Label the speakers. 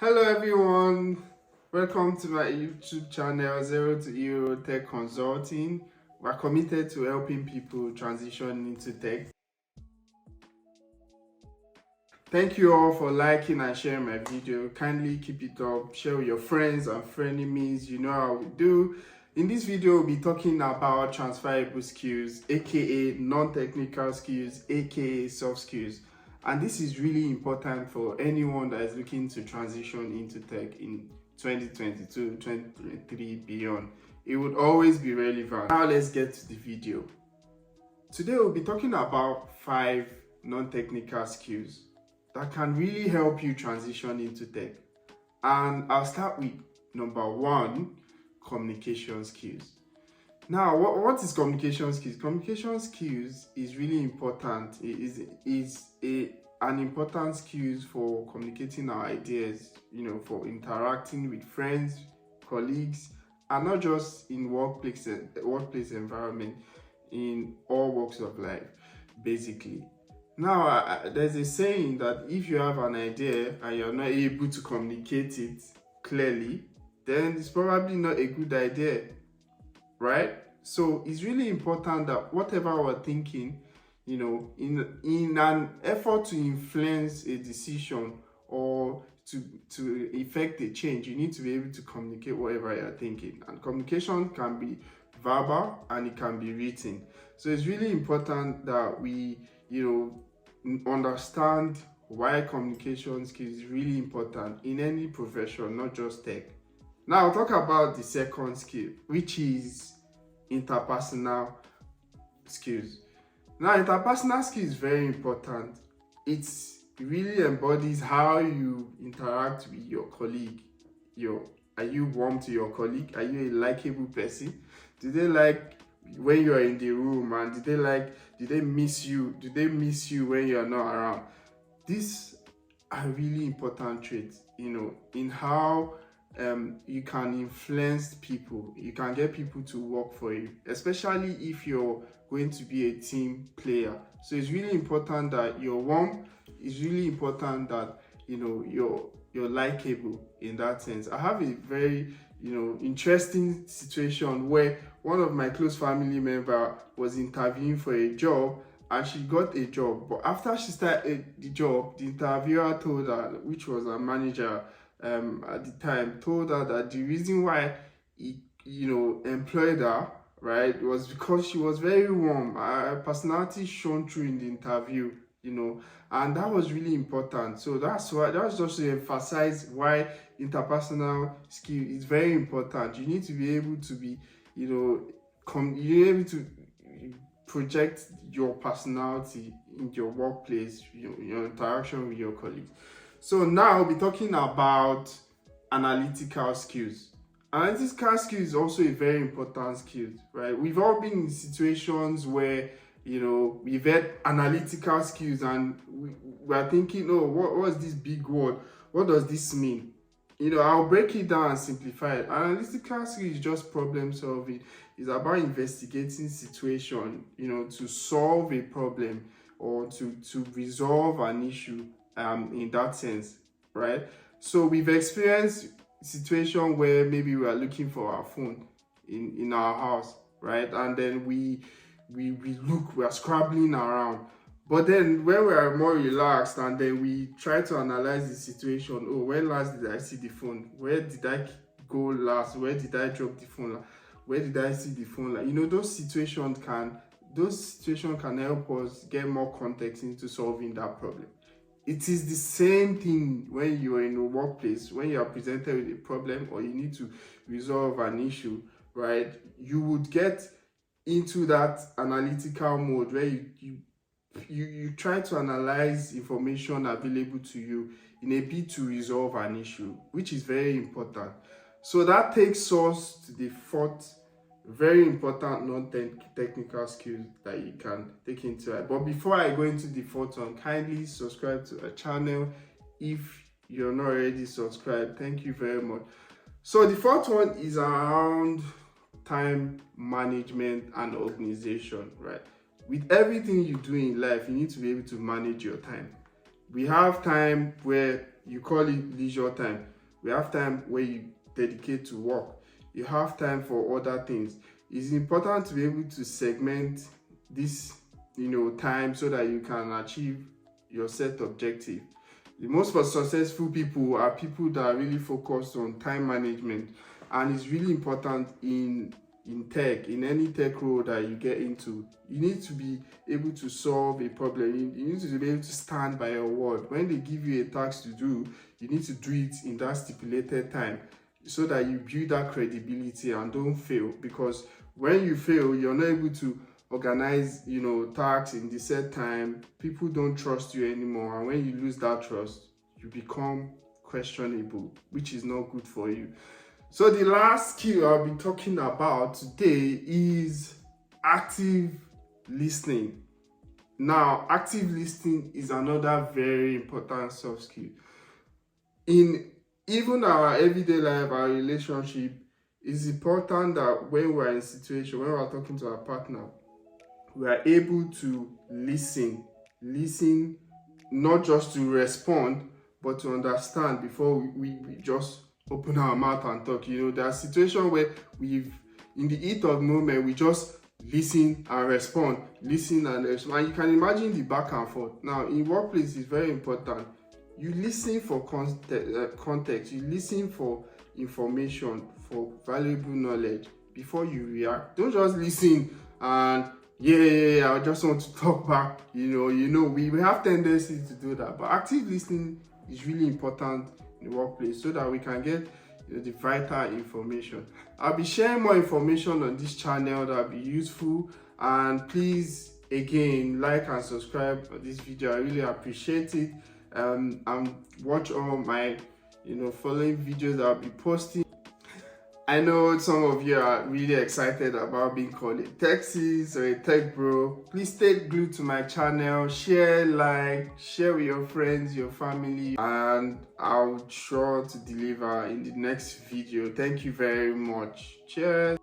Speaker 1: Hello everyone, welcome to my YouTube channel Zero to Hero Tech Consulting. We're committed to helping people transition into tech. Thank you all for liking and sharing my video. Kindly keep it up, share with your friends and frenemies. You know how we do. In this video, we'll be talking about transferable skills, aka non-technical skills, aka soft skills. And this is really important for anyone that is looking to transition into tech in 2022, 2023, beyond. It would always be relevant. Now let's get to the video. Today we'll be talking about 5 non-technical skills that can really help you transition into tech. And I'll start with number 1, communication skills. Now, what is communication skills? Communication skills is really important. It is an important skills for communicating our ideas, for interacting with friends, colleagues, and not just in workplace environment, in all walks of life, basically. Now, there's a saying that if you have an idea and you're not able to communicate it clearly, then it's probably not a good idea, right? So it's really important that whatever we're thinking, in an effort to influence a decision or to effect a change, you need to be able to communicate whatever you're thinking. And communication can be verbal and it can be written. So it's really important that we, understand why communication skills is really important in any profession, not just tech. Now I'll talk about the second skill, which is interpersonal skills. Now, interpersonal skill is very important. It really embodies how you interact with your colleague. Are you warm to your colleague? Are you a likable person? Do they like when you are in the room, and do they miss you? Do they miss you when you are not around? These are really important traits, in how you can influence people. You can get people to work for you, especially if you're going to be a team player. So it's really important that you're warm. It's really important that you're likable in that sense. I have a very interesting situation where one of my close family member was interviewing for a job and she got a job, but after she started the job, the interviewer told her, which was her manager at the time, told her that the reason why he employed her, right, was because she was very warm. Her personality shone through in the interview, and that was really important. So that's just to emphasize why interpersonal skill is very important. You need to be able to be you're able to project your personality in your workplace, your interaction with your colleagues. So now we'll be talking about analytical skills. Analytical skills is also a very important skill, right? We've all been in situations where, we've had analytical skills and we're thinking, oh, what's this big word? What does this mean? I'll break it down and simplify it. Analytical skill is just problem solving. It's about investigating situation, to solve a problem or to resolve an issue in that sense, right? So we've experienced situation where maybe we are looking for our phone in our house, right? And then we are scrabbling around. But then when we are more relaxed and then we try to analyze the situation, oh, when last did I see the phone? Where did I go last? Where did I drop the phone? Where did I see the phone? Those situations can help us get more context into solving that problem. It is the same thing when you are in a workplace, when you are presented with a problem or you need to resolve an issue, right? You would get into that analytical mode where you try to analyze information available to you in a bid to resolve an issue, which is very important. So that takes us to the fourth very important non-technical skills that you can take into it. But before I go into the fourth one, kindly subscribe to our channel if you're not already subscribed. Thank you very much. So the fourth one is around time management and organization, right? With everything you do in life, you need to be able to manage your time. We have time where you call it leisure time. We have time where you dedicate to work. You have time for other things. It's important to be able to segment this, time, so that you can achieve your set objective. The most successful people are people that are really focused on time management, and it's really important in tech, in any tech role that you get into. You need to be able to solve a problem. You need to be able to stand by your word. When they give you a task to do, you need to do it in that stipulated time, so that you build that credibility and don't fail. Because when you fail, you're not able to organize, tasks in the set time. People don't trust you anymore, and when you lose that trust, you become questionable, which is not good for you. So the last skill I'll be talking about today is active listening. Now, active listening is another very important soft skill. In even our everyday life, our relationship, it's important that when we're in a situation, when we're talking to our partner, we are able to listen, not just to respond, but to understand before we just open our mouth and talk. There are situations where in the heat of the moment, we just listen and respond, and you can imagine the back and forth. Now, in workplace, it's very important. You listen for context, you listen for information, for valuable knowledge before you react. Don't just listen and I just want to talk back. We have tendencies to do that, but active listening is really important in the workplace, so that we can get the vital information. I'll be sharing more information on this channel that will be useful, and please again like and subscribe to this video. I really appreciate it. And watch all my following videos that I'll be posting. I know some of you are really excited about being called a tech sis or a tech bro. Please stay glued to my channel, share with your friends, your family, and I'll sure to deliver in the next video. Thank you very much. Cheers.